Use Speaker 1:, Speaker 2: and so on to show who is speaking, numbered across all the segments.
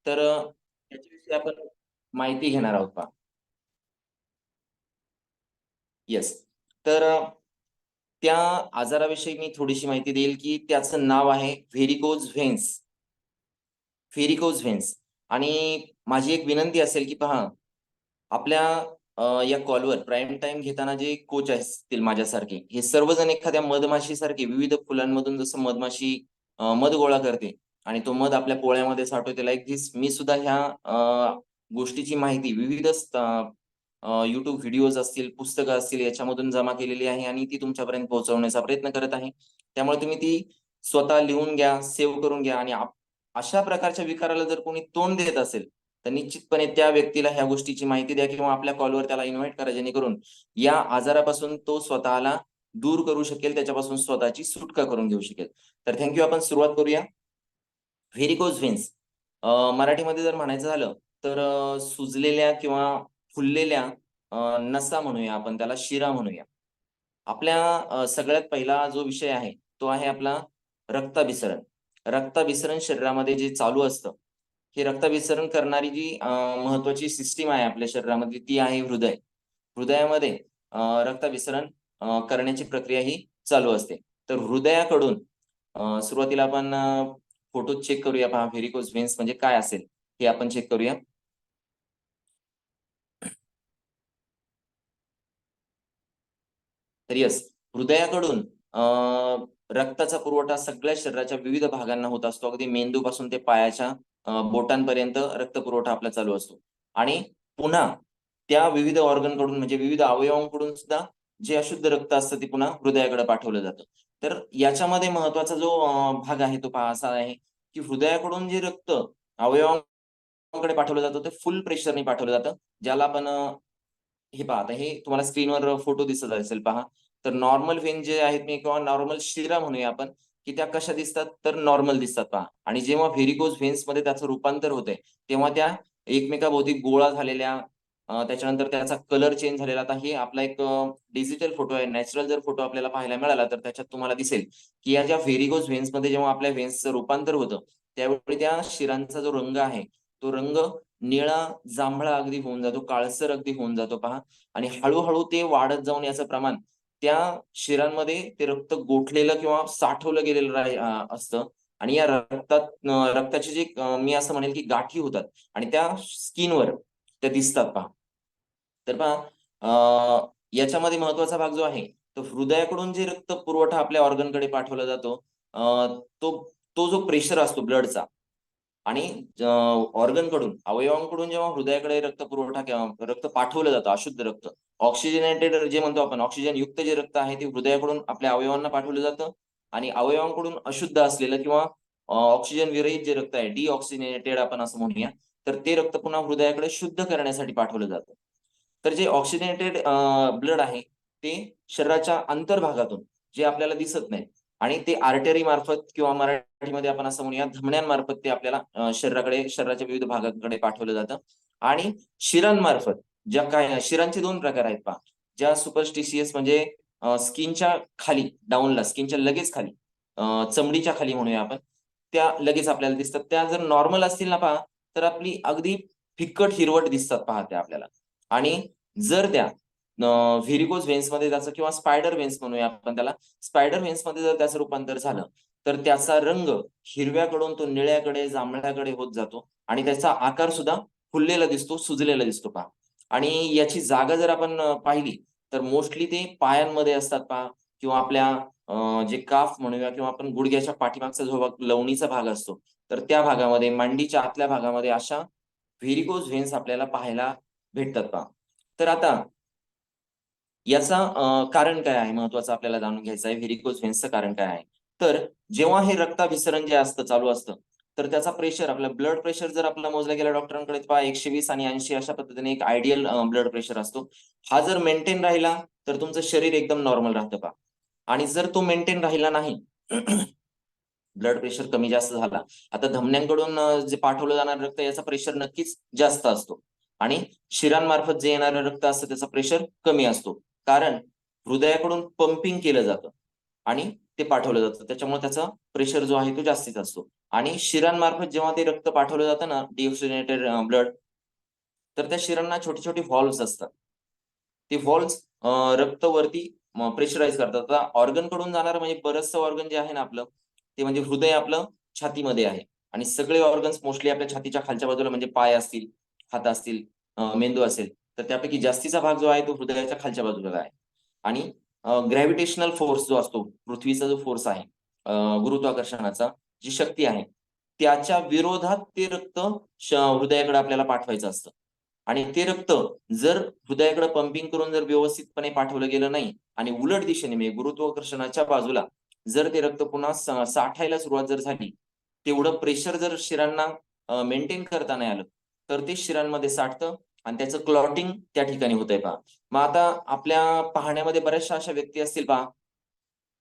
Speaker 1: तर त्याच्याविषयी आपण माहिती घेणार आहोत पहा. येस. तर त्या आजाराविषयी मी थोडीशी माहिती देईल, की त्याचं नाव आहे व्हेरिकोज व्हेन्स. व्हेरिकोज व्हेन्स. आणि माझी एक विनंती असेल, की पहा आपल्या या कॉलवर प्राईम टाईम घेताना जे कोच असतील माझ्यासारखे, हे सर्वजण एखाद्या मधमाशीसारखे विविध फुलांमधून जसं मधमाशी मध गोळा करते आणि तो मध आपल्या पोळ्यामध्ये साठवते. लाइक धिस मी सुद्धा ह्या गोष्टीची माहिती विविध YouTube व्हिडिओज असतील, पुस्तकं असतील याच्यामधून जमा केलेली आहे आणि ती तुमच्यापर्यंत पोहोचवण्याचा प्रयत्न करत आहे. त्यामुळे तुम्ही ती स्वतः लिहून घ्या, सेव्ह करून घ्या आणि अशा प्रकारच्या विकाराला जर कोणी तोंड देत असेल, तर निश्चितपणे त्या व्यक्तीला ह्या गोष्टीची माहिती द्या किंवा आपल्या कॉलवर त्याला इन्व्हाईट करा, जेणेकरून या आजारापासून तो स्वतःला दूर करू शकेल, त्याच्यापासून स्वतःची सुटका करून घेऊ शकेल. तर आपण सुरुवात करूया. व्हेरिकोज व्हेन्स मराठीमध्ये जर म्हणायचं झालं, तर सुजलेल्या किंवा फुललेल्या नसा म्हणूया आपण त्याला, शिरा म्हणूया. आपल्या सगळ्यात पहिला जो विषय आहे, तो आहे आपला रक्ताभिसरण. रक्ताभिसरण शरीरामध्ये जे चालू असतं, हे रक्ताभिसरण करणारी जी महत्त्वाची सिस्टम आहे आपल्या शरीरामध्ये, ती आहे हृदय. हृदयामध्ये रक्ताभिसरण करण्याची प्रक्रिया ही चालू असते. तर हृदयाकडून सुरुवातीला आपण फोटो चेक करूया. पहा व्हेरिकोज व्हेन्स म्हणजे काय असेल, हे आपण चेक करूया. तर येस, हृदयाकडून रक्ताचा पुरवठा सगळ्या शरीराच्या विविध भागांना होत असतो. अगदी मेंदूपासून ते पायाच्या बोटांपर्यंत रक्तपुरवठा आपला चालू असतो. आणि पुन्हा त्या विविध ऑर्गनकडून म्हणजे विविध अवयवांकडून सुद्धा जे अशुद्ध रक्त असतं ते पुन्हा हृदयाकडे पाठवलं जातं. तर याच्यामध्ये महत्त्वाचा जो भाग आहे तो पहा असा आहे, की हृदयाकडून जे रक्त अवयवांकडे पाठवलं जातं ते फुल प्रेशरने पाठवलं जातं. ज्याला आपण हे पहा, आता हे तुम्हाला स्क्रीनवर फोटो दिसत असेल पहा. तर नॉर्मल व्हेन जे आहेत मी किंवा नॉर्मल शिरा म्हणूया आपण, की त्या कशा दिसतात? तर नॉर्मल दिसतात पहा. आणि जेव्हा व्हेरिकोज व्हेन्समध्ये त्याचं रूपांतर होतंय, तेव्हा त्या एकमेकाभोवती गोळा झालेल्या, त्याच्यानंतर त्याचा कलर चेंज झालेला. आता हे आपला एक डिजिटल फोटो आहे. नॅचरल जर फोटो आपल्याला पाहायला मिळाला, तर त्याच्यात तुम्हाला दिसेल, की या ज्या व्हेरिकोज व्हेन्समध्ये जेव्हा आपल्या व्हेन्सचं रूपांतर होतं, त्यावेळी त्या शिरांचा जो रंग आहे, तो रंग निळा, जांभळा अगदी होऊन जातो, काळसर अगदी होऊन जातो पहा. आणि हळू-हळू ते वाढत जाऊन याचं प्रमाण त्या शिरांमध्ये ते रक्त गोठलेलं किंवा साठवलं गेलेलं असतं आणि या रक्ताची जी मी असं म्हणेल की गाठी होतात आणि त्या स्किनवर त्या दिसतात पहा. तर पहा याच्यामध्ये महत्त्वाचा भाग जो आहे, तो हृदयाकडून जे रक्त पुरवठा आपल्या ऑर्गनकडे पाठवला जातो, अ, तो तो जो प्रेशर असतो ब्लडचा आणि ऑर्गनकडून, अवयवांकडून जेव्हा हृदयाकडे रक्तपुरवठा किंवा रक्त पाठवलं जातं, अशुद्ध रक्त, ऑक्सिजनेटेड जे म्हणतो आपण, ऑक्सिजन युक्त जे रक्त आहे, ते हृदयाकडून आपल्या अवयवांना पाठवलं जातं आणि अवयवांकडून अशुद्ध असलेलं किंवा ऑक्सिजन विरहित जे रक्त आहे, डिऑक्सिजनेटेड आपण असं म्हणूया, तर ते रक्त पुन्हा हृदयाकडे शुद्ध करण्यासाठी पाठवलं जातं. तर जे ऑक्सिजनेटेड ब्लड आहे, ते शरीराच्या अंतर्भागातून जे आपल्याला दिसत नाही आणि ते आर्टरी मार्फत किंवा मराठीमध्ये आपण असं म्हणूया धमन्यांमार्फत ते आपल्याला शरीराच्या विविध भागांकडे पाठवलं जातं आणि शिरांमार्फत ज्या काय शिरांचे 2 प्रकार आहेत पहा. ज्या सुपरस्टिशियस म्हणजे स्किनच्या खाली डाउनला, स्किनच्या लगेच खाली, चमडीच्या खाली म्हणूया आपण, त्या लगेच आपल्याला दिसतात. त्या जर नॉर्मल असतील ना पहा, तर आपली अगदी फिक्कट हिरवट दिसतात पहा त्या आपल्याला. आणि जर त्या व्हेरिकोज व्हेन्समध्ये त्याचं किंवा स्पायडर व्हेन्स म्हणूया आपण त्याला. स्पायडर व्हेन्समध्ये जर त्याचं रूपांतर झालं, तर त्याचा रंग हिरव्याकडून तो निळ्याकडे, जांभळ्याकडे होत जातो आणि त्याचा आकार सुद्धा फुललेला दिसतो, सुजलेला दिसतो पहा. आणि याची जागा जर आपण पाहिली, तर मोस्टली ते पायांमध्ये असतात पहा किंवा आपल्या जे काफ म्हणूया किंवा आपण गुडघ्याच्या पाठीमागचा जो भाग लवणीचा भाग असतो, तर त्या भागामध्ये, मांडीच्या आतल्या भागामध्ये अशा व्हेरिकोज व्हेन्स आपल्याला पाहायला भेटतात पहा. तर आता याचा कारण काय आहे महत्त्वाचं आपल्याला जाणून घ्यायचं आहे. व्हेरिकोज व्हेन्सचं कारण काय आहे? तर जेव्हा हे रक्ताभिसरण जे असतं चालू असतं, तर त्याचा प्रेशर आपला ब्लड प्रेशर जर आपला मोजला गेला डॉक्टरांकडे पहा 120 आणि 80 अशा पद्धतीने एक आयडियल ब्लड प्रेशर असतो. हा जर मेंटेन राहिला, तर तुमचं शरीर एकदम नॉर्मल राहतं पहा. आणि जर तो मेंटेन राहिला नाही, ब्लड प्रेशर कमी जास्त झाला. आता धमन्यांकडून जे पाठवलं जाणारं रक्त याचा प्रेशर नक्कीच जास्त असतो आणि शिरांमार्फत जे येणारं रक्त असतं त्याचा प्रेशर कमी असतो. कारण हृदयाकडून पंपिंग केलं जातं आणि ते पाठवलं जातं. त्याच्यामुळे त्याचा प्रेशर जो आहे तो जास्तीत असतो. आणि शिरांमार्फत जेव्हा ते रक्त पाठवलं जातं ना, डिऑक्सिजनेटेड ब्लड, तर त्या शिरांना छोटे छोटे व्हॉल्व्हज असतात. ते व्हॉल्व्हज रक्त वरती प्रेशराईज करतात. आता ऑर्गन कडून जाणारं म्हणजे बरचसं ऑर्गन जे आहे ना आपलं, ते म्हणजे हृदय आपलं छातीमध्ये आहे. आणि सगळे ऑर्गन्स मोस्टली आपल्या छातीच्या खालच्या बाजूला म्हणजे पाय असतील, हात असतील, मेंदू असेल, तर त्यापैकी जास्तीचा भाग जो आहे तो हृदयाच्या खालच्या बाजूला आहे. आणि ग्रॅव्हिटेशनल फोर्स जो असतो, पृथ्वीचा जो फोर्स आहे, गुरुत्वाकर्षणाचा, जी शक्ती आहे, त्याच्या विरोधात ते रक्त हृदयाकडे आपल्याला पाठवायचं असतं. आणि ते रक्त जर हृदयाकडे पंपिंग करून जर व्यवस्थितपणे पाठवलं गेलं नाही आणि उलट दिशेने म्हणजे गुरुत्वाकर्षणाच्या बाजूला जर ते रक्त पुन्हा साठायला सुरुवात जर झाली, तेवढं प्रेशर जर शिरांना मेंटेन करता नाही आलं, तर ते शिरांमध्ये साठतं आणि त्याचं क्लॉटिंग त्या ठिकाणी होतंय पहा. मग आता आपल्या पाहण्यामध्ये बऱ्याचशा अशा व्यक्ती असतील पहा,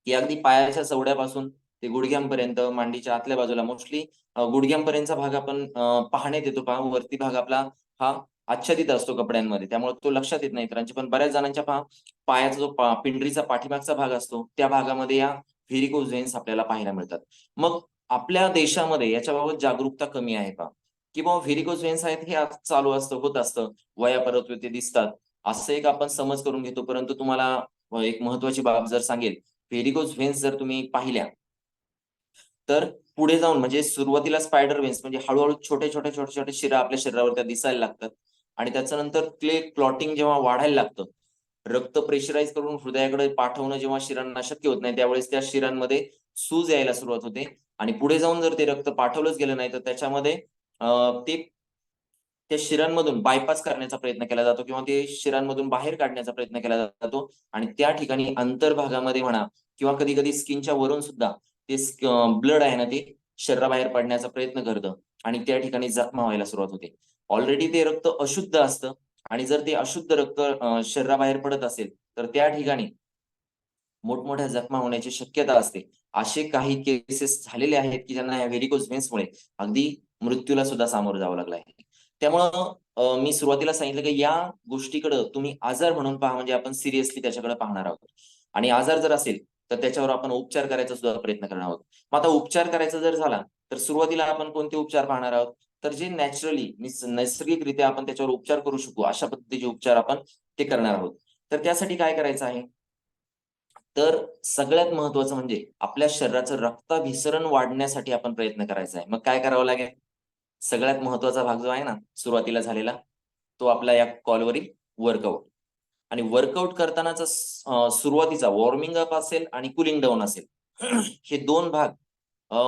Speaker 1: की अगदी पायाच्या चवड्यापासून ते गुडघ्यांपर्यंत मांडीच्या आतल्या बाजूला मोस्टली गुडघ्यांपर्यंतचा भाग आपण पाहण्यात येतो पहा. वरती भाग आपला हा आच्छादित असतो कपड्यांमध्ये. त्यामुळे तो लक्षात येत नाही इतरांच्या. पण बऱ्याच जणांच्या पहा पायाचा जो पिंडरीचा पाठीमागचा भाग असतो, त्या भागामध्ये या व्हेरिकोज व्हेन्स आपल्याला पाहायला मिळतात. मग आपल्या देशामध्ये याच्याबाबत जागरूकता कमी आहे पहा, की बाबा व्हेरिकोज व्हेन्स आहेत हे आज चालू असतं, होत असतं. वयापरत्वे ते दिसतात. असं एक आपण समज करून घेतो. परंतु तुम्हाला एक महत्त्वाची बाब जर सांगेल, व्हेरिकोज व्हेन्स जर तुम्ही पाहिल्या, तर पुढे जाऊन म्हणजे सुरुवातीला स्पायडर वेन्स म्हणजे हळू-हळू छोटे-छोटे शिरा आपल्या शरीरावर त्या दिसायला लागतात. आणि त्याच्यानंतर क्लॉटिंग जेव्हा वाढायला लागतं, रक्त प्रेशराईज करून हृदयाकडे पाठवणं जेव्हा शिरांना शक्य होत नाही, त्यावेळेस त्या शिरांमध्ये सूज यायला सुरुवात होते. आणि पुढे जाऊन जर ते रक्त पाठवलंच गेलं नाही, तर त्याच्यामध्ये ते त्या शिरांमधून बायपास करण्याचा प्रयत्न केला जातो किंवा ते शिरांमधून बाहेर काढण्याचा प्रयत्न केला जातो. आणि त्या ठिकाणी अंतर्भागामध्ये म्हणा किंवा कधी-कधी स्किनच्या वरून सुद्धा ते ब्लड आहे ना, ते शरीराबाहेर पडण्याचा प्रयत्न करतं आणि त्या ठिकाणी जखमा व्हायला सुरुवात होते. ऑलरेडी ते रक्त अशुद्ध असतं आणि जर ते अशुद्ध रक्त शरीराबाहेर पडत असेल, तर त्या ठिकाणी मोठमोठ्या जखमा होण्याची शक्यता असते. असे काही केसेस झालेले आहेत, की ज्यांना या व्हेरिकोज व्हेन्समुळे अगदी मृत्यूला सुद्धा सामोरं जावं लागलं आहे. त्यामुळं मी सुरुवातीला सांगितलं, की या गोष्टीकडं तुम्ही आजार म्हणून पहा, म्हणजे आपण सिरियसली त्याच्याकडे पाहणार आहोत. आणि आजार जर असेल, तर त्याच्यावर आपण उपचार करायचा सुद्धा प्रयत्न करणार आहोत. मग आता उपचार करायचा जर झाला, तर सुरुवातीला आपण कोणते उपचार पाहणार आहोत? तर जे नॅचरली नैसर्गिकरित्या आपण त्याच्यावर उपचार करू शकू, अशा पद्धतीचे उपचार आपण ते करणार आहोत. तर त्यासाठी काय करायचं आहे? तर सगळ्यात महत्त्वाचं म्हणजे आपल्या शरीराचं रक्ताभिसरण वाढण्यासाठी आपण प्रयत्न करायचा आहे. मग काय करावं लागेल? सगळ्यात महत्त्वाचा भाग जो आहे ना, सुरुवातीला झालेला, तो आपला या कॉलवरील वर्कआउट. आणि वर्कआउट करतानाचा सुरुवातीचा वॉर्मिंग अप असेल आणि कूलिंग डाउन असेल. हे 2 भाग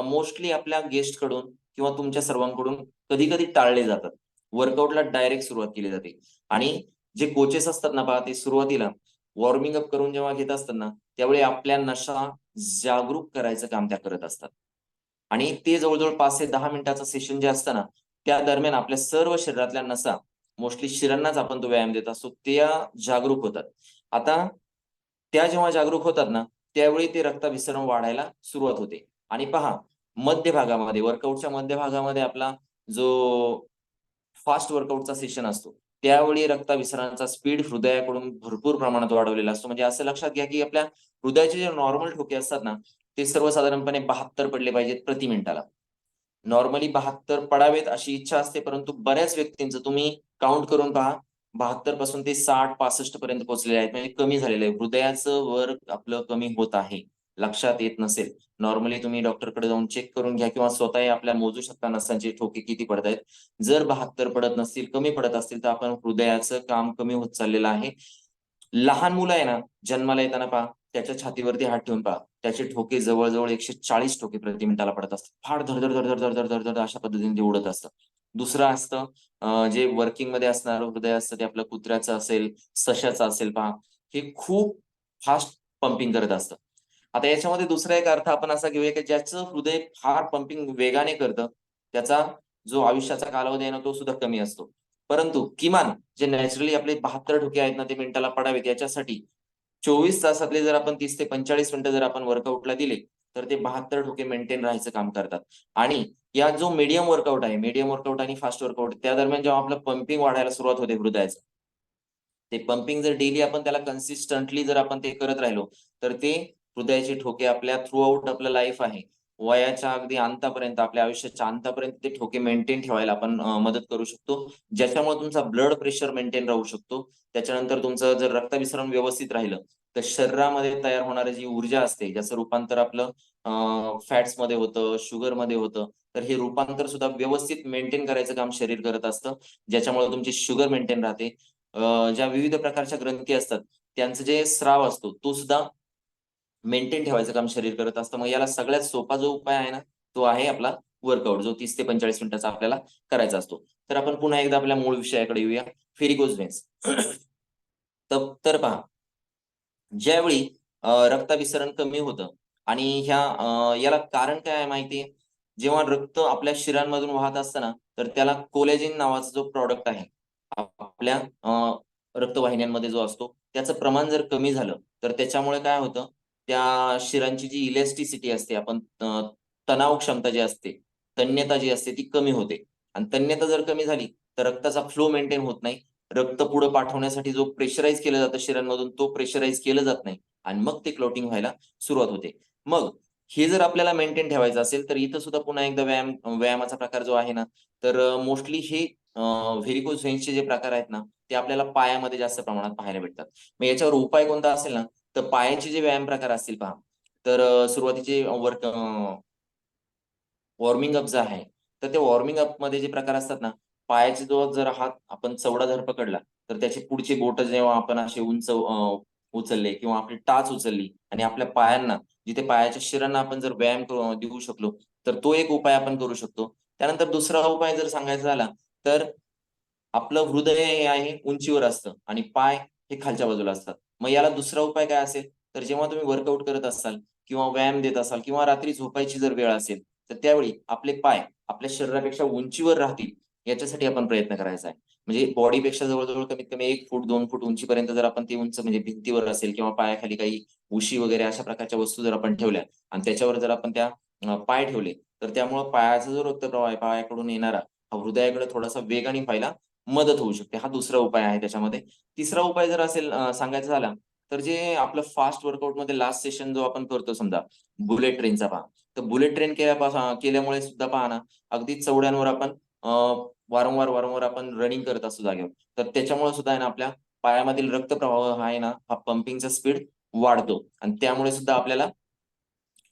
Speaker 1: मोस्टली आपल्या गेस्टकडून किंवा तुमच्या सर्वांकडून कधी-कधी टाळले जातात. वर्कआउटला डायरेक्ट सुरुवात केली जाते. आणि जे कोचेस असतात ना पहा, ते सुरुवातीला वॉर्मिंग अप करून जेव्हा घेत असतात ना, त्यावेळी आपल्या नसा जागरूक करायचं काम त्या करत असतात. आणि ते जवळ-जवळ 5 ते 10 मिनिटाचं सेशन जे असतं ना, त्या दरम्यान आपल्या सर्व शरीरातल्या नसा, मोस्टली शिरांनाच आपण तो व्यायाम देत असतो, त्या जागरूक होतात. आता त्या जेव्हा जागरूक होतात ना, त्यावेळी ते रक्ताभिसरण वाढायला सुरुवात होते. आणि पहा, मध्य भागामध्ये वर्कआउटच्या मध्य भागामध्ये आपला जो फास्ट वर्कआउटचा सेशन असतो. त्यावेळी रक्ताभिसरणाचा स्पीड हृदयाकडून भरपूर प्रमाणात वाढवलेला असतो. म्हणजे असं लक्षात घ्या, की आपल्या हृदयाचे जे नॉर्मल ठोके असतात ना, ते सर्वसाधारणपणे 72 पडले पाहिजेत प्रति मिनिटाला. नॉर्मली 72 पडावेत अशी इच्छा असते, परंतु बऱ्याच व्यक्तींचं तुम्ही काउंट करून पहा, 72 पासून ते 60-65 पर्यंत पोहोचलेले आहेत. म्हणजे कमी झालेलं आहे. हृदयाचं वर्क आपलं कमी होत आहे. लक्षात येत नसेल, नॉर्मली तुम्ही डॉक्टरकडे जाऊन चेक करून घ्या किंवा स्वतःही आपल्या मोजू शकता नसांचे ठोके किती पडतायत. जर 72 पडत नसतील, कमी पडत असतील, तर आपण हृदयाचं काम कमी होत चाललेलं आहे. लहान मुलं आहे ना, जन्माला येताना पहा, त्याच्या छातीवरती हात ठेवून पहा. त्याचे ठोके जवळ-जवळ 140 ठोके प्रति मिनिटाला पडत असतात. फार धड-धड, धड-धड, धड-धड, धड-धड अशा पद्धतीने ते उडत असतं. दुसरं असतं जे वर्किंगमध्ये असणारं हृदय असतं ते आपलं कुत्र्याचं असेल, सश्याचं असेल पहा. हे खूप फास्ट पंपिंग करत असतं. आता याच्यामध्ये दुसरा एक अर्थ आपण असा घेऊया, की ज्याचं हृदय फार पंपिंग वेगाने करतं, त्याचा जो आयुष्याचा कालावधी आहे ना, तो सुद्धा कमी असतो. परंतु किमान जे नॅचरली आपले 72 ठोके आहेत ना, ते मिनिटाला पडावेत याच्यासाठी 24 तासातले जर आपण 30 ते 45 मिनिटं जर आपण वर्कआउटला दिले, तर ते 72 ठोके मेंटेन राहायचं काम करतात. आणि या जो मीडियम वर्कआउट आहे, मीडियम वर्कआउट आणि फास्ट वर्कआउट त्या दरम्यान जेव्हा आपलं पंपिंग वाढायला सुरुवात होते हृदयाचं, ते पंपिंग जर डेली आपण त्याला कन्सिस्टंटली जर आपण ते करत राहिलो, तर ते हृदयाचे ठोके आपल्या थ्रू आउट आपलं लाईफ आहे. वयाच्या अगदी अंतापर्यंत, आपल्या आयुष्याच्या अंतापर्यंत ते ठोके मेंटेन ठेवायला आपण मदत करू शकतो. ज्याच्यामुळे तुमचा ब्लड प्रेशर मेंटेन राहू शकतो. त्याच्यानंतर तुमचं जर रक्ताभिसरण व्यवस्थित राहिलं, तर शरीरामध्ये तयार होणारी जी ऊर्जा असते, ज्याचं रूपांतर आपलं फॅट्समध्ये होतं, शुगरमध्ये होतं. तर हे रूपांतर सुद्धा व्यवस्थित मेंटेन करायचं काम शरीर करत असतं. ज्याच्यामुळे तुमची शुगर मेंटेन राहते. ज्या विविध प्रकारच्या ग्रंथी असतात, त्यांचा जे स्राव असतो, तो सुद्धा मेंटेन ठेवायचं काम शरीर करत असतं. मग याला सगळ्यात सोपा जो उपाय आहे ना, तो आहे आपला वर्कआउट, जो 30 ते 45 मिनिटाचा आपल्याला करायचा असतो. तर आपण पुन्हा एकदा आपल्या मूळ विषयाकडे येऊया, व्हेरिकोज व्हेन्स. तर पहा, ज्यावेळी रक्ताभिसरण कमी होतं आणि याला कारण काय आहे माहिती आहे? जेव्हा रक्त आपल्या शिरांमधून वाहत असतं ना, तर त्याला कोलॅजिन नावाचा जो प्रॉडक्ट आहे, आपल्या रक्तवाहिन्यांमध्ये जो असतो, त्याचं प्रमाण जर कमी झालं, तर त्याच्यामुळे काय होतं, त्या शिरांची जी इलॅस्टिसिटी असते, तणाव क्षमता जी असते, तन्यता जी असते ती कमी होते आणि तन्यता जर कमी झाली, तर रक्ताचा फ्लो मेंटेन होत नाही. रक्त पुढे पाठवण्यासाठी जो प्रेशराईज केलं जातं शरीरामधून, तो प्रेशराईज केलं जात नाही आणि मग ते क्लॉटिंग व्हायला सुरुवात होते. मग हे जर आपल्याला मेंटेन ठेवायचं असेल, तर इथं सुद्धा पुन्हा एकदा व्यायामाचा प्रकार जो आहे ना, तर मोस्टली हे व्हेरिकोज व्हेन्सचे जे प्रकार आहेत ना, ते आपल्याला पायामध्ये जास्त प्रमाणात पाहायला भेटतात. मग याच्यावर उपाय कोणता असेल ना, तर पायाचे जे व्यायाम प्रकार असतील पहा, तर सुरुवातीचे वॉर्मिंग अप जे आहे, तर ते वॉर्मिंग अपमध्ये जे प्रकार असतात ना, पायाचे जो जर हात आपण चवडा जर पकडला, तर त्याचे पुढचे बोटं जेव्हा आपण असे उंच उचलले किंवा आपली टाच उचलली आणि आपल्या पायांना, जिथे पायाच्या शिरांना आपण जर व्यायाम देऊ शकलो, तर तो एक उपाय आपण करू शकतो. त्यानंतर दुसरा उपाय जर सांगायचा झाला, तर आपलं हृदय हे आहे उंचीवर असतं आणि पाय हे खालच्या बाजूला असतात. मग याला दुसरा उपाय काय असेल, तर जेव्हा तुम्ही वर्कआउट करत असाल किंवा व्यायाम देत असाल किंवा रात्री झोपायची जर वेळ असेल, तर त्यावेळी आपले पाय आपल्या शरीरापेक्षा उंचीवर राहतील, याच्यासाठी आपण प्रयत्न करायचा आहे. म्हणजे बॉडीपेक्षा जवळ-जवळ कमीत कमी 1 फूट, 2 फूट उंचीपर्यंत जर आपण ते उंच म्हणजे भिंतीवर असेल किंवा पायाखाली काही उशी वगैरे अशा प्रकारच्या वस्तू जर आपण ठेवल्या आणि त्याच्यावर जर आपण पाय ठेवले, तर त्यामुळं पायाचा जो रक्तप्रवाह आहे, पायाकडून येणारा, हा हृदयाकडे थोडासा वेगाने व्हायला मदत होऊ शकते. हा दुसरा उपाय आहे त्याच्यामध्ये. तिसरा उपाय जर असेल सांगायचा झाला, तर जे आपलं फास्ट वर्कआउटमध्ये लास्ट सेशन जो आपण करतो समजा, बुलेट ट्रेनचा पहा. तर बुलेट ट्रेन केल्यामुळे सुद्धा पहा ना, अगदी चवड्यांवर आपण वारंवार आपण रनिंग करत असतो जागेवर. तर त्याच्यामुळे सुद्धा आहे ना, आपल्या पायामधील रक्तप्रवाह हा आहे ना, हा पंपिंगचा स्पीड वाढतो आणि त्यामुळे सुद्धा आपल्याला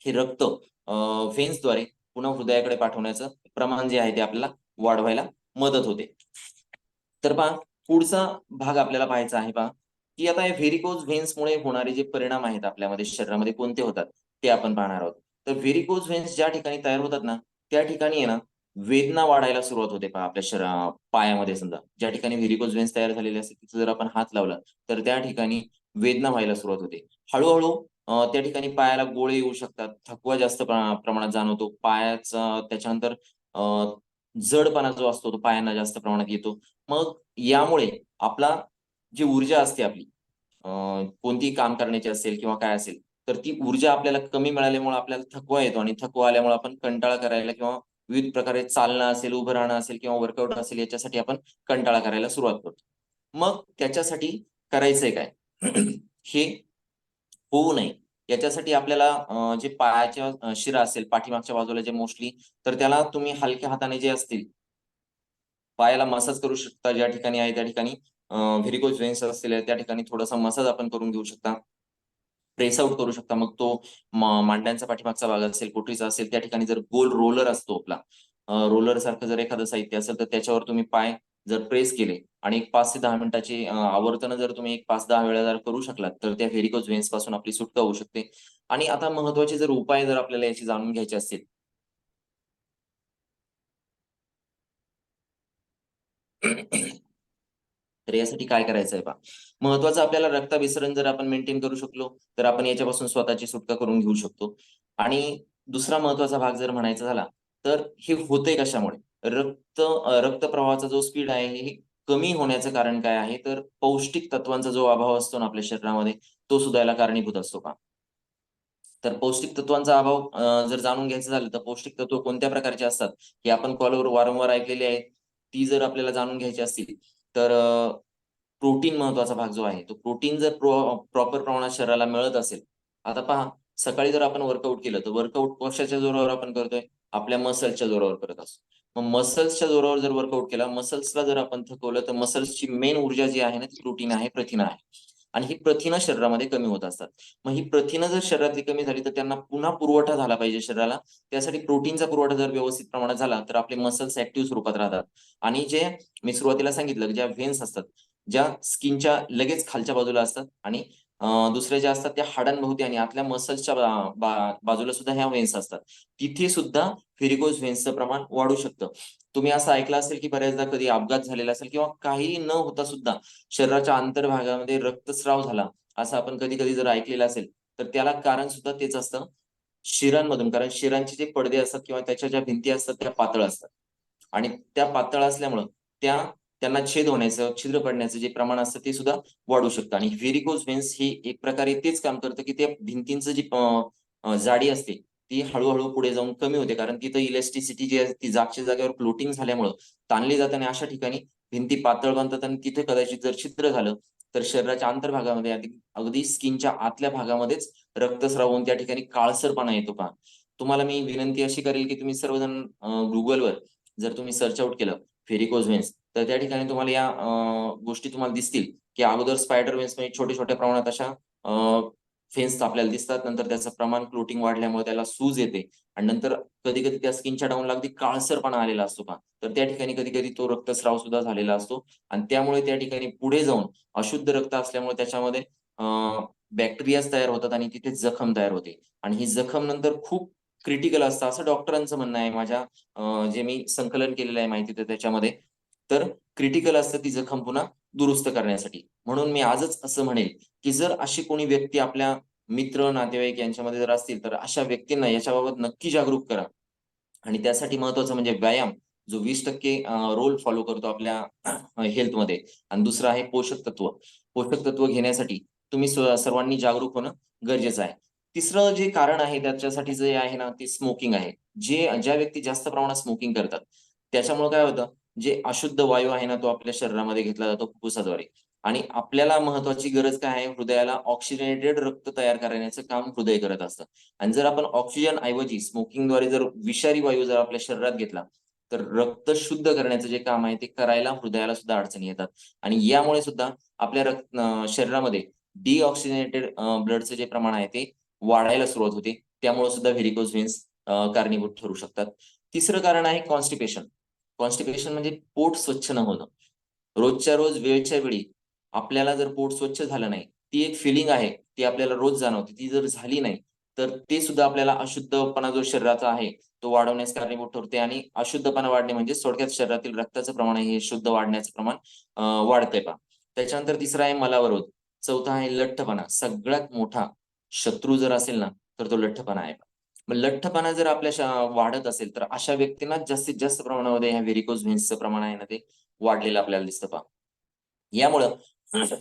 Speaker 1: हे रक्त व्हेन्सद्वारे पुन्हा हृदयाकडे पाठवण्याचं प्रमाण जे आहे ते आपल्याला वाढवायला मदत होते. तर पहा, पुढचा भाग आपल्याला पाहायचा आहे पहा, की आता हे व्हेरिकोज व्हेन्समुळे होणारे जे परिणाम आहेत आपल्यामध्ये शरीरामध्ये कोणते होतात, ते आपण पाहणार आहोत. तर व्हेरिकोज व्हेन्स ज्या ठिकाणी तयार होतात ना, त्या ठिकाणी आहे ना, वेदना वाढायला सुरुवात होते पहा आपल्या पायामध्ये समजा. ज्या ठिकाणी व्हेरिकोज व्हेन्स तयार झालेले असतात, तिथे जर आपण हात लावला, तर त्या ठिकाणी वेदना व्हायला सुरुवात होते. हळू त्या ठिकाणी पायाला गोळे येऊ शकतात. थकवा जास्त प्रमाणात जाणवतो. त्याच्यानंतर अ, जडपणा जो असतो, तो पायांना जास्त प्रमाणात येतो. मग यामुळे आपला जी ऊर्जा असते आपली, अ, कोणतीही काम करण्याची असेल किंवा काय असेल, तर ती ऊर्जा आपल्याला कमी मिळाल्यामुळे आपल्याला थकवा येतो आणि थकवा आल्यामुळे आपण कंटाळा करायला किंवा विविध प्रकारे चालणं असेल, उभं राहणं असेल किंवा वर्कआउट असेल, याच्यासाठी आपण कंटाळा करायला सुरुवात करतो. मग त्याच्यासाठी करायचंय काय? हे होऊ नये याच्यासाठी आपल्याला जे पायाच्या शिरा असेल पाठीमागच्या बाजूला जे मोस्टली, तर त्याला तुम्ही हलक्या हाताने जे असतील, पायाला मसाज करू शकता. ज्या ठिकाणी आहे त्या ठिकाणी व्हेरिकोज व्हेन्स असतील त्या ठिकाणी थोडासा मसाज आपण करून घेऊ शकता. प्रेस आउट करू शकता. मग तो मांड्यांचा पाठीमागचा भाग असेल, पोटरीचा असेल, त्या ठिकाणी जर गोल रोलर असतो आपला, रोलर सारखं जर एखादं साहित्य असेल, तर त्याच्यावर तुम्ही पाय जर प्रेस केले आणि एक 5 ते 10 मिनिटाची आवर्तनं जर तुम्ही एक 5-10 वेळा जर करू शकलात, तर त्या व्हेरिकोज व्हेन्स पासून आपली सुटका होऊ शकते. आणि आता महत्त्वाचे जर उपाय जर आपल्याला याचे जाणून घ्यायचे असतील, तर यासाठी काय करायचं आहे पहा. महत्त्वाचं आपल्याला रक्ताभिसरण जर आपण मेंटेन करू शकलो, तर आपण याच्यापासून स्वतःची सुटका करून घेऊ शकतो. आणि दुसरा महत्त्वाचा भाग जर म्हणायचा झाला, तर हे होतंय कशामुळे? रक्तप्रवाहाचा जो स्पीड आहे, हे कमी होण्याचं कारण काय आहे? तर पौष्टिक तत्वांचा जो अभाव असतो ना आपल्या शरीरामध्ये, तो सुद्धा याला कारणीभूत असतो पहा. तर पौष्टिक तत्वांचा अभाव जर जाणून घ्यायचं झालं, तर पौष्टिक तत्व कोणत्या प्रकारचे असतात, हे आपण कॉलवर वारंवार ऐकलेली आहेत. ती जर आपल्याला जाणून घ्यायची असतील, तर प्रोटीन महत्त्वाचा भाग जो आहे, तो प्रोटीन जर प्रॉपर प्रमाणात शरीराला मिळत असेल. आता पहा, सकाळी जर आपण वर्कआउट केलं तर वर्कआउट कशाच्या जोरावर आपण करतोय? आपल्या मसल्सच्या जोरावर करत असतो. मग मसल्सच्या जोरावर जर वर्कआउट केला, मसल्सला जर आपण थकवलं, तर मसल्सची मेन ऊर्जा जी आहे ना, ती प्रोटीन आहे, प्रथिन आहे. आणि ही प्रथिनं शरीरामध्ये कमी होत असतात. मग ही प्रथिनं जर शरीरातली कमी झाली, तर त्यांना पुन्हा पुरवठा झाला पाहिजे शरीराला. त्यासाठी प्रोटीनचा पुरवठा जर व्यवस्थित प्रमाणात झाला, तर आपले मसल्स ऍक्टिव्ह स्वरूपात राहतात. आणि जे मी सुरुवातीला सांगितलं, ज्या व्हेन्स असतात, ज्या स्किनच्या लगेच खालच्या बाजूला असतात आणि दुसऱ्या ज्या असतात त्या हाडांभोवती आणि आतल्या मसल्सच्या बाजूला सुद्धा ह्या व्हेन्स असतात. तिथे सुद्धा व्हेरिकोज व्हेन्सचं प्रमाण वाढू शकतं. तुम्ही असं ऐकलं असेल, की बऱ्याचदा कधी अपघात झालेला असेल किंवा काही न होता सुद्धा शरीराच्या अंतर्भागामध्ये रक्तस्राव झाला, असं आपण कधी-कधी जर ऐकलेलं असेल, तर त्याला कारण सुद्धा तेच असतं, शिरांमधून. कारण शिरांचे जे पडदे असतात किंवा त्याच्या ज्या भिंती असतात त्या पातळ असतात. आणि त्या पातळ असल्यामुळं त्यांना छेद होण्याचं, छिद्र पडण्याचं जे प्रमाण असतं ते सुद्धा वाढू शकतं. आणि व्हेरिकोज व्हेन्स ही एक प्रकारे तेच काम करतं, की त्या भिंतींचं जी जाडी असते, ती हळू पुढे जाऊन कमी होते. कारण तिथं इलॅस्टिसिटी जी आहे ती जागच्या जागेवर फ्लोटिंग झाल्यामुळं ताणली जाते आणि अशा ठिकाणी भिंती पातळ बनतात आणि तिथे कदाचित जर छिद्र झालं, तर शरीराच्या अंतर्भागामध्ये अगदी स्किनच्या आतल्या भागामध्येच रक्तस्राव होऊन त्या ठिकाणी काळसरपणा येतो पहा. तुम्हाला मी विनंती अशी करेल, की तुम्ही सर्वजण Googleवर जर तुम्ही सर्च आउट केलं व्हेरिकोज व्हेन्स, तर त्या ठिकाणी तुम्हाला या गोष्टी तुम्हाला दिसतील, की अगोदर स्पायडर व्हेन्स म्हणजे छोट्या-छोट्या प्रमाणात अशा व्हेन्स आपल्याला दिसतात. नंतर त्याचं प्रमाण क्लोटिंग वाढल्यामुळे त्याला सूज येते आणि नंतर कधी-कधी त्या स्किनच्या डाउनला अगदी काळसरपणा आलेला असतो पहा. तर त्या ठिकाणी कधी-कधी तो रक्तस्राव सुद्धा झालेला असतो आणि त्यामुळे त्या ठिकाणी पुढे जाऊन अशुद्ध रक्त असल्यामुळे त्याच्यामध्ये बॅक्टेरियाज तयार होतात आणि तिथे जखम तयार होते आणि ही जखम नंतर खूप क्रिटिकल असतं असं डॉक्टरांचं म्हणणं आहे. माझ्या जे मी संकलन केलेलं आहे माहिती तर त्याच्यामध्ये. तर क्रिटिकल असतं ती जखम पुन्हा दुरुस्त करण्यासाठी. म्हणून मी आजच असं म्हणेल, की जर अशी कोणी व्यक्ती आपल्या मित्र, नातेवाईक यांच्यामध्ये जर असतील, तर अशा व्यक्तींना याच्याबाबत नक्की जागरूक करा. आणि त्यासाठी महत्त्वाचं म्हणजे व्यायाम, जो 20% रोल फॉलो करतो आपल्या हेल्थमध्ये आणि दुसरं आहे पोषक तत्व. पोषक तत्व घेण्यासाठी तुम्ही सर्वांनी जागरूक होणं गरजेचं आहे. तिसरं जे कारण आहे त्याच्यासाठी जे आहे ना, ते स्मोकिंग आहे. ज्या व्यक्ती जास्त प्रमाणात स्मोकिंग करतात, त्याच्यामुळे काय होतं, जे अशुद्ध वायू आहे ना, तो आपल्या शरीरामध्ये घेतला जातो फुफ्फुसाद्वारे आणि आपल्याला महत्त्वाची गरज काय आहे, हृदयाला ऑक्सिजनेटेड रक्त तयार करण्याचं काम हृदय करत असतं. आणि जर आपण ऑक्सिजन ऐवजी स्मोकिंगद्वारे जर विषारी वायू जर आपल्या शरीरात घेतला, तर रक्त शुद्ध करण्याचं जे काम आहे ते करायला हृदयाला सुद्धा अडचणी येतात. आणि यामुळे सुद्धा आपल्या शरीरामध्ये डिऑक्सिजनेटेड ब्लडचं जे प्रमाण आहे ते वाढायला सुरुवात होते. त्यामुळे सुद्धा व्हेरिकोज व्हेन्स कारणीभूत ठरू शकतात. तिसरं कारण आहे कॉन्स्टिपेशन. कॉन्स्टिपेशन म्हणजे पोट स्वच्छ न होणं. रोजच्या रोज वेळच्या वेळी आपल्याला जर पोट स्वच्छ झालं नाही, ती एक फिलिंग आहे, ती आपल्याला रोज जाणवते. ती जर झाली नाही, तर ते सुद्धा आपल्याला अशुद्धपणा जो शरीराचा आहे, तो वाढवण्यास कारणीभूत ठरते आणि अशुद्धपणा वाढणे म्हणजे थोडक्यात शरीरातील रक्ताचं प्रमाण आहे, हे शुद्ध वाढण्याचं प्रमाण वाढतंय पहा. त्याच्यानंतर तिसरा आहे मलावरोध. चौथा आहे लठ्ठपणा. सगळ्यात मोठा शत्रू जर असेल ना, तर तो लठ्ठपणा आहे. मग लठ्ठपणा जर आपल्या वाढत असेल, तर अशा व्यक्तींना जास्तीत जास्त प्रमाणामध्ये ह्या व्हेरिकोज व्हेन्सचं प्रमाण आहे ना, ते वाढलेलं आपल्याला दिसतं पहा. यामुळं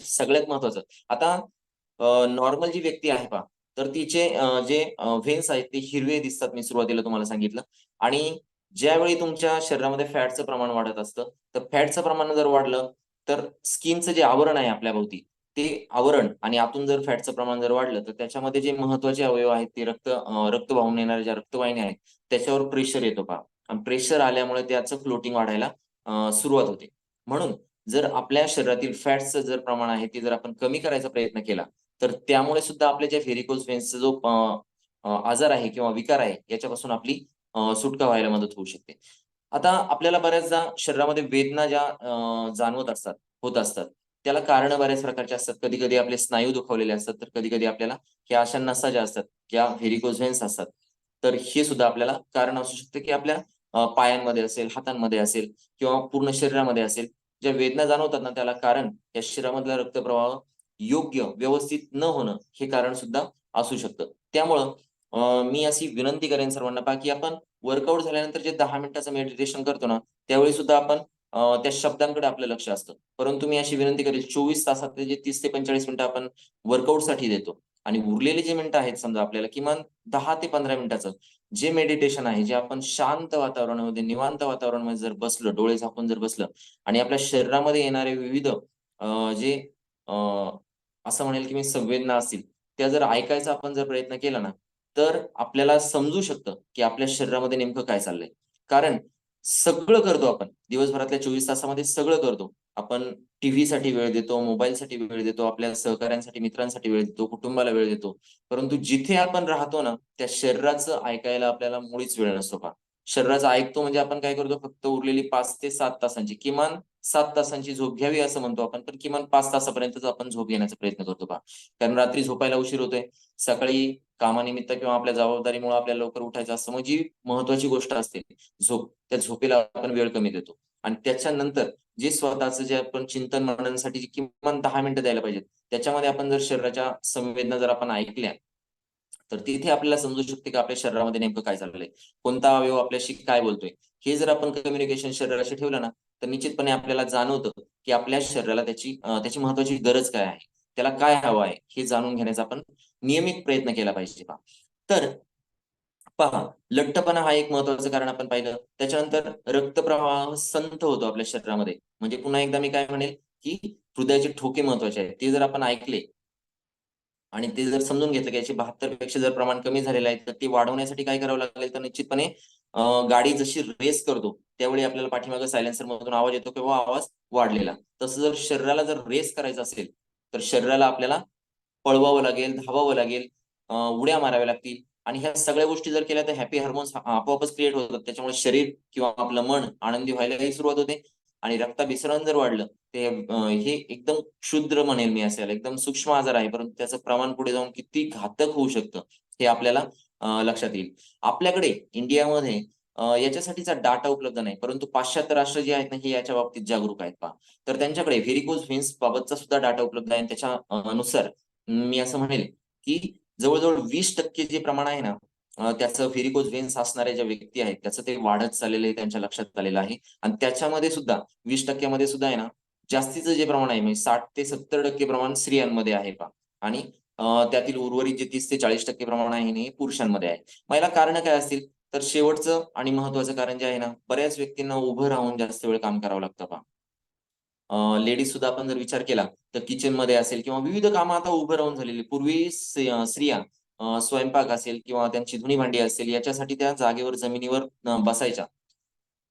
Speaker 1: सगळ्यात महत्वाचं आता नॉर्मल जी व्यक्ती आहे पहा, तर तिचे जे व्हेन्स आहेत ते हिरवे दिसतात मी सुरुवातीला तुम्हाला सांगितलं आणि ज्यावेळी तुमच्या शरीरामध्ये फॅटचं प्रमाण वाढत असतं, तर फॅटचं प्रमाण जर वाढलं, तर स्किनचं जे आवरण आहे आपल्याभोवती, ते आवरण आणि आतून जर फॅटचं प्रमाण जर वाढलं, तर त्याच्यामध्ये जे महत्त्वाचे अवयव आहेत ते रक्त वाहून नेणाऱ्या ज्या रक्तवाहिन्या आहेत, त्याच्यावर प्रेशर येतो पहा आणि प्रेशर आल्यामुळे त्याचं फ्लोटिंग वाढायला सुरुवात होते. म्हणून जर आपल्या शरीरातील फॅट्सचं जर प्रमाण आहे, ते जर आपण कमी करायचा प्रयत्न केला, तर त्यामुळे सुद्धा आपल्या ज्या व्हेरिकोज व्हेन्सचा जो आजार आहे किंवा विकार आहे, याच्यापासून आपली सुटका व्हायला मदत होऊ शकते. आता आपल्याला बऱ्याचदा शरीरामध्ये वेदना ज्या जाणवत असतात, होत असतात, त्याला कारणं बऱ्याच प्रकारची असतात. कधी-कधी आपले स्नायू दुखावलेले असतात, तर कधी-कधी आपल्याला ह्या अशा नसा ज्या असतात, ज्या व्हेरिकोज व्हेन्स असतात. तर हे सुद्धा आपल्याला कारण असू शकतं, की आपल्या पायांमध्ये असेल, हातांमध्ये असेल किंवा पूर्ण शरीरामध्ये असेल. ज्या वेदना जाणवतात ना, त्याला कारण या शरीरामधला रक्तप्रवाह योग्य, व्यवस्थित न होणं, हे कारण सुद्धा असू शकतं. त्यामुळं मी अशी विनंती करेन सर्वांना पहा, की आपण वर्कआउट झाल्यानंतर जे 10 मिनिटाचं मेडिटेशन करतो ना, त्यावेळी सुद्धा आपण त्या शब्दांकडे आपलं लक्ष असतं. परंतु मी अशी विनंती करेल 24 तासातले जे 30 ते 45 मिनिटं आपण वर्कआउटसाठी देतो आणि उरलेली जी मिनिटं आहेत समजा आपल्याला किमान 10 ते 15 मिनिटाचं जे मेडिटेशन आहे, जे आपण शांत वातावरणामध्ये, निवांत वातावरणामध्ये जर बसलो, डोळे झाकून जर बसलं आणि आपल्या शरीरामध्ये येणारे विविध जे अ, असं म्हणेल की मी संवेदना असतील, त्या जर ऐकायचा आपण जर प्रयत्न केला ना, तर आपल्याला समजू शकतं की आपल्या शरीरामध्ये नेमकं काय चाललंय. कारण सगळं करतो आपण दिवसभरातल्या 24 तासामध्ये सगळं करतो. आपण टीव्हीसाठी वेळ देतो, मोबाईलसाठी वेळ देतो, आपल्या सहकाऱ्यांसाठी, मित्रांसाठी वेळ देतो, कुटुंबाला वेळ देतो. परंतु जिथे आपण राहतो ना, त्या शरीराचं ऐकायला आपल्याला मुळीच वेळ नसतो पहा. शरीराचं ऐकतो म्हणजे आपण काय करतो, फक्त उरलेली 5 ते 7 तासांची, किमान 7 तासांची झोप घ्यावी असं म्हणतो आपण, पण किमान 5 तासापर्यंतच आपण झोप घेण्याचा प्रयत्न करतो पहा. कारण रात्री झोपायला उशीर होतोय. सकाळी कामानिमित्त किंवा आपल्या जबाबदारीमुळे आपल्याला लवकर उठायचं असतं. मग जी महत्त्वाची गोष्ट असते झोप, त्या झोपेला आपण वेळ कमी देतो. आणि त्याच्यानंतर जे स्वतःचं जे आपण चिंतन मननासाठी किमान 10 मिनिटं द्यायला पाहिजेत. त्याच्यामध्ये आपण जर शरीराच्या संवेदना जर आपण ऐकल्या, तर तिथे आपल्याला समजू शकते की आपल्या शरीरामध्ये नेमकं काय चाललंय. कोणता अवयव आपल्याशी काय बोलतोय. हे जर आपण कम्युनिकेशन शरीराशी ठेवलं ना, तर निश्चितपणे आपल्याला जाणवतं की आपल्या शरीराला त्याची महत्त्वाची गरज काय आहे. त्याला काय हवं आहे, हे जाणून घेण्याचा आपण नियमित प्रयत्न केला पाहिजे पहा. तर पहा, लठ्ठपणा हा एक महत्त्वाचं कारण आपण पाहिलं. त्याच्यानंतर रक्तप्रवाह संथ होतो आपल्या शरीरामध्ये. म्हणजे पुन्हा एकदा मी काय म्हणेल, की हृदयाचे ठोके महत्त्वाचे आहेत. ते जर आपण ऐकले आणि ते जर समजून घेतलं, की याचे 72 पेक्षा जर प्रमाण कमी झालेलं आहे, तर ते वाढवण्यासाठी काय करावं लागेल, तर निश्चितपणे गाडी जशी रेस करतो, त्यावेळी आपल्याला पाठीमागे सायलेन्सरमधून आवाज येतो किंवा आवाज वाढलेला. तसं जर शरीराला जर रेस करायचं असेल, तर शरीराला आपल्याला पळवावं लागेल, धावावं लागेल, उड्या माराव्या लागतील आणि ह्या सगळ्या गोष्टी जर केल्या, तर हॅपी हार्मोन्स आपोआपच क्रिएट होतात. त्याच्यामुळे शरीर किंवा आपलं मन आनंदी व्हायलाही सुरुवात होते आणि रक्ताभिसरण जर वाढलं, ते हे एकदम क्षुद्र म्हणेल मी असेल, एकदम सूक्ष्म आजार आहे, परंतु त्याचं प्रमाण पुढे जाऊन किती घातक होऊ शकतं, हे आपल्याला लक्षात येईल. आपल्याकडे इंडियामध्ये याच्यासाठीचा डाटा उपलब्ध नाही. परंतु पाश्चात्य राष्ट्र जे आहेत ना, हे याच्या बाबतीत जागरूक आहेत पहा. तर त्यांच्याकडे व्हेरिकोज व्हेन्स बाबतचा सुद्धा डाटा उपलब्ध आहे आणि त्याच्या नुसार मी असं म्हणेल, की जवळ-जवळ 20% जे प्रमाण आहे ना, त्याचं व्हेरिकोज व्हेन्स असणाऱ्या ज्या व्यक्ती आहेत, त्याचं ते वाढत चाललेलं आहे, त्यांच्या लक्षात आलेलं आहे. आणि त्याच्यामध्ये सुद्धा 20% मध्ये सुद्धा आहे ना, जास्तीचं जे प्रमाण आहे म्हणजे 60% ते 70% प्रमाण स्त्रियांमध्ये आहे पहा. आणि त्यातील उर्वरित जे 30% ते 40% प्रमाण आहे हे पुरुषांमध्ये आहे. मग याला कारणं काय असतील? तर शेवटचं आणि महत्त्वाचं कारण जे आहे ना, बऱ्याच व्यक्तींना उभं राहून जास्त वेळ काम करावं लागतं पहा. लेडीज सुद्धा आपण जर विचार केला, तर किचनमध्ये असेल किंवा विविध कामं आता उभं राहून झालेली. पूर्वी स्त्रिया स्वयंपाक असेल किंवा त्यांची धुणी-भांडी असेल, याच्यासाठी त्या जागेवर, जमिनीवर बसायच्या.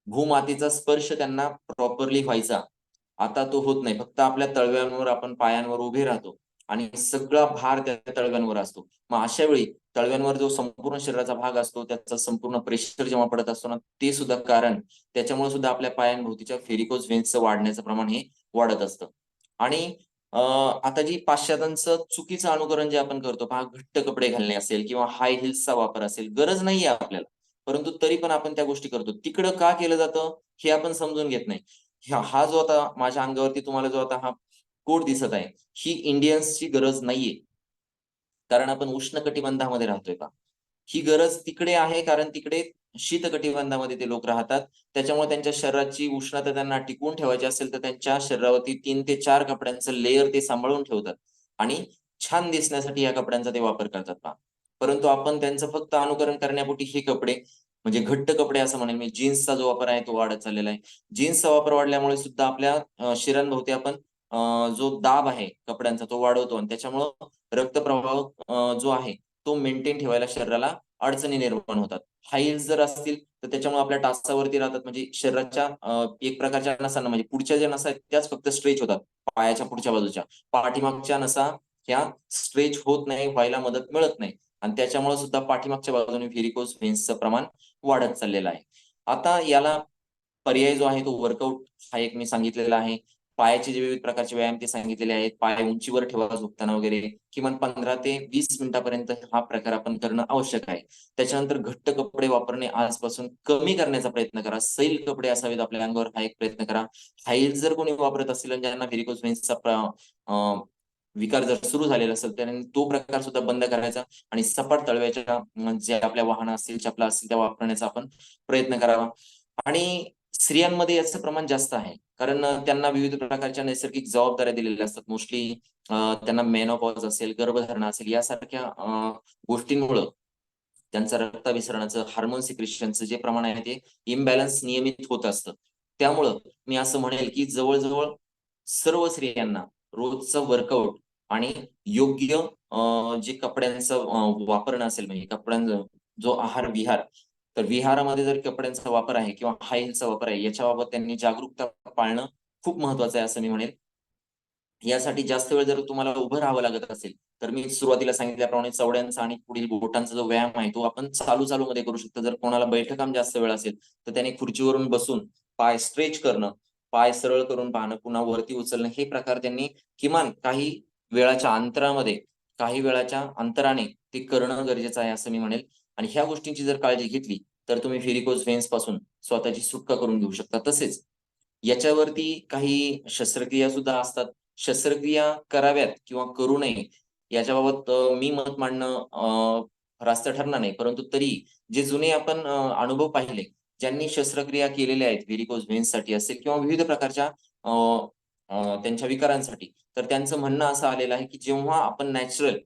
Speaker 1: भूमातेचा स्पर्श त्यांना प्रॉपरली व्हायचा. आता तो होत नाही. फक्त आपल्या तळव्यांवर आपण पायांवर उभे राहतो आणि सगळा भार त्या तळव्यांवर असतो. मग अशा वेळी तळव्यांवर जो संपूर्ण शरीराचा भाग असतो, त्याचा संपूर्ण प्रेशर जेव्हा पडत असतो ना, ते सुद्धा कारण त्याच्यामुळे सुद्धा आपल्या पायांभोवतीच्या व्हेरिकोज व्हेन्सचं वाढण्याचं प्रमाण हे वाढत असतं. आणि आता जी पाश्चात्यांचं चुकीचं अनुकरण जे आपण करतो पहा, घट्ट कपडे घालणे असेल किंवा हाय हील्सचा वापर असेल, गरज नाहीये आपल्याला. परंतु तरी पण आपण त्या गोष्टी करतो. तिकडं का केलं जातं, हे आपण समजून घेत नाही. हा जो आता माझ्या अंगावरती तुम्हाला जो आता हा कोट दिसत आहे, ही इंडियन्सची गरज नाहीये. कारण आपण उष्ण कटिबंधामध्ये राहतोय पहा. ही गरज तिकडे आहे कारण तिकडे शीत कटिबंधामध्ये ते लोक राहतात. त्याच्यामुळे त्यांच्या शरीराची उष्णता त्यांना टिकवून ठेवायची असेल, तर त्यांच्या शरीरावरती 3 ते 4 कपड्यांचं लेयर ते सांभाळून ठेवतात आणि छान दिसण्यासाठी या कपड्यांचा ते वापर करतात पहा. परंतु आपण त्यांचं फक्त अनुकरण करण्यापोटी हे कपडे म्हणजे घट्ट कपडे असं म्हणेल मी, जीन्सचा जो वापर आहे तो वाढत चाललेला आहे. जीन्सचा वापर वाढल्यामुळे सुद्धा आपल्या शिरांभोवती आपण जो दाब आहे कपड्यांचा तो वाढवतो आणि त्याच्यामुळं रक्तप्रवाह जो आहे तो मेंटेन ठेवायला शरीराला अडचणी निर्माण होतात. हाय हील्स जर असतील, तर त्याच्यामुळे आपल्या टाचावरती राहतात म्हणजे शरीराच्या एक प्रकारच्या नसांना म्हणजे पुढच्या ज्या नसा आहेत त्याच फक्त स्ट्रेच होतात, पायाच्या पुढच्या बाजूच्या. पाठीमागच्या नसा ह्या स्ट्रेच होत नाही, व्हायला मदत मिळत नाही आणि त्याच्यामुळे सुद्धा पाठीमागच्या बाजूने व्हेरिकोज व्हेन्सचं प्रमाण वाढत चाललेलं आहे. आता याला पर्याय जो आहे तो वर्कआउट हा एक मी सांगितलेला आहे. पायाचे जे विविध प्रकारचे व्यायाम ते सांगितलेले आहेत. पाय उंचीवर ठेवा झोपताना वगैरे. किमान 15 ते 20 मिनिटापर्यंत हा प्रकार आपण करणं आवश्यक आहे. त्याच्यानंतर घट्ट कपडे वापरणे आजपासून कमी करण्याचा प्रयत्न करा. सैल कपडे असावेत आपल्या अंगावर हा एक प्रयत्न करा. हाई जर कोणी वापरत असेल आणि ज्यांना व्हेरिकोज व्हेन्सचा विकार जर सुरू झालेला असेल, त्यांनी तो प्रकार सुद्धा बंद करायचा आणि सपाट तळव्याच्या जे आपल्या वाहनं असतील, चपला असतील त्या वापरण्याचा आपण प्रयत्न करावा. आणि स्त्रियांमध्ये याचं प्रमाण जास्त आहे. कारण त्यांना विविध प्रकारच्या नैसर्गिक जबाबदाऱ्या दिलेल्या असतात. मोस्टली त्यांना मेनोपॉज असेल, गर्भधारणा असेल यासारख्या गोष्टींमुळं त्यांचं रक्ताभिसरणाचं, हार्मोन सिक्रेशनचं जे प्रमाण आहे ते इम्बॅलन्स नियमित होत असतं. त्यामुळं मी असं म्हणेल, की जवळ सर्व स्त्रियांना रोजचं वर्कआउट आणि योग्य जे कपड्यांचं वापरणं असेल, म्हणजे कपड्यांचा जो आहार विहार, तर विहारामध्ये जर कपड्यांचा वापर आहे किंवा हाय हीलचा वापर आहे, याच्याबाबत त्यांनी जागरूकता पाळणं खूप महत्वाचं आहे असं मी म्हणेल. यासाठी जास्त वेळ जर तुम्हाला उभं राहावं लागत असेल, तर मी सुरुवातीला सांगितल्याप्रमाणे चवड्यांचा आणि पुढील बोटांचा जो व्यायाम आहे, तो आपण चालू-चालूमध्ये करू शकतो. जर कोणाला बैठं काम जास्त वेळ असेल, तर त्याने खुर्चीवरून बसून पाय स्ट्रेच करणं, पाय सरळ करून पाहणं, पुन्हा वरती उचलणं, हे प्रकार त्यांनी किमान काही वेळाच्या अंतराने ते करणं गरजेचं आहे असं मी म्हणेल. आणि ह्या गोष्टींची जर काळजी घेतली, तर तुम्ही व्हेरिकोज व्हेन्स पासून स्वतःची सुटका करून घेऊ शकता. तसेच याच्यावरती काही शस्त्रक्रिया सुद्धा असतात. शस्त्रक्रिया कराव्यात किंवा करू नये याच्याबाबत मी मत मांडणं रास्त ठरणार नाही. परंतु तरी जे जुने आपण अनुभव पाहिले, ज्यांनी शस्त्रक्रिया केलेल्या आहेत व्हेरिकोज व्हेन्ससाठी असेल किंवा विविध प्रकारच्या अ, त्यांच्या विकारांसाठी, तर त्यांचं म्हणणं असं आलेलं आहे, की जेव्हा आपण नॅचरल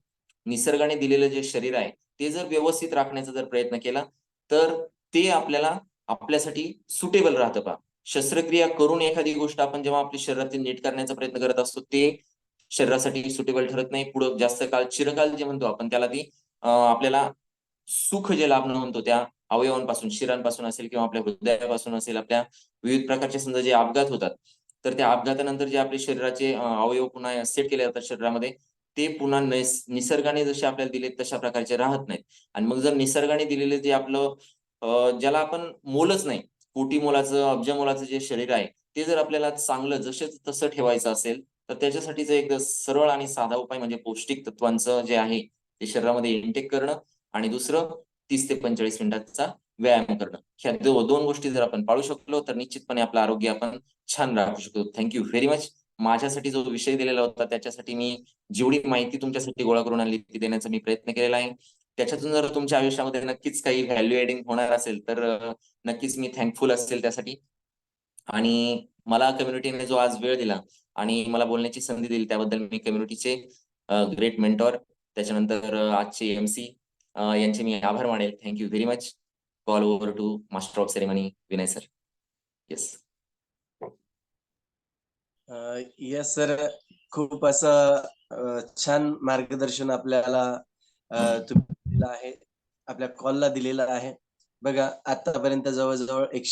Speaker 1: निसर्गाने दिलेलं जे शरीर आहे, ते जर व्यवस्थित राखण्याचा जर प्रयत्न केला, तर ते आपल्यासाठी सुटेबल राहतं पहा. शस्त्रक्रिया करून एखादी गोष्ट आपण जेव्हा आपल्या शरीरातील नीट करण्याचा प्रयत्न करत असतो, ते शरीरासाठी सुटेबल ठरत नाही. पुढं जास्त काळ चिरकाल जे म्हणतो आपण त्याला ती आपल्याला सुख जे लाभणं म्हणतो त्या अवयवांपासून, शिरांपासून असेल किंवा आपल्या हृदयापासून असेल, आपल्या विविध प्रकारचे समजा जे अपघात होतात, तर त्या अपघातानंतर जे आपले शरीराचे अवयव पुन्हा सेट केले जातात शरीरामध्ये, ते पुन्हा निसर्गाने जसे आपल्याला दिलेत तशा प्रकारचे राहत नाहीत. आणि मग जर निसर्गाने दिलेले जे आपलं ज्याला आपण मोलच नाही, कोटी मोलाचं, अब्ज मोलाचं जे शरीर आहे, ते जर आपल्याला चांगलं जसंच तसं ठेवायचं असेल, तर त्याच्यासाठीचा एक सरळ आणि साधा उपाय म्हणजे पौष्टिक तत्वांचं जे आहे, ते शरीरामध्ये इनटेक करणं आणि दुसरं 30 ते 45 मिनिटाचा व्यायाम करणं. ह्या 2 गोष्टी जर आपण पाळू शकलो, तर निश्चितपणे आपलं आरोग्य आपण छान राखू शकतो. Thank very much. माझ्यासाठी जो विषय दिलेला होता, त्याच्यासाठी मी जेवढी माहिती तुमच्यासाठी गोळा करून आणली, ती देण्याचा मी प्रयत्न केलेला आहे. त्याच्यातून जर तुमच्या आयुष्यामध्ये नक्कीच काही व्हॅल्यू एडिंग होणार असेल, तर नक्कीच मी थँकफुल असेल त्यासाठी. आणि मला कम्युनिटीने जो आज वेळ दिला आणि मला बोलण्याची संधी दिली, त्याबद्दल मी कम्युनिटीचे ग्रेट मेंटॉर, त्याच्यानंतर आजचे एम-सी यांचे मी आभार मानेल. Thank very much. Call over to master of ceremony Vinay sir. Yes.
Speaker 2: Yes sir, खूप असं छान मार्गदर्शन आपल्याला तुम्ही दिलेलं आहे, आपल्या कॉलला दिलेलं आहे. बघा आतापर्यंत जवळजवळ 100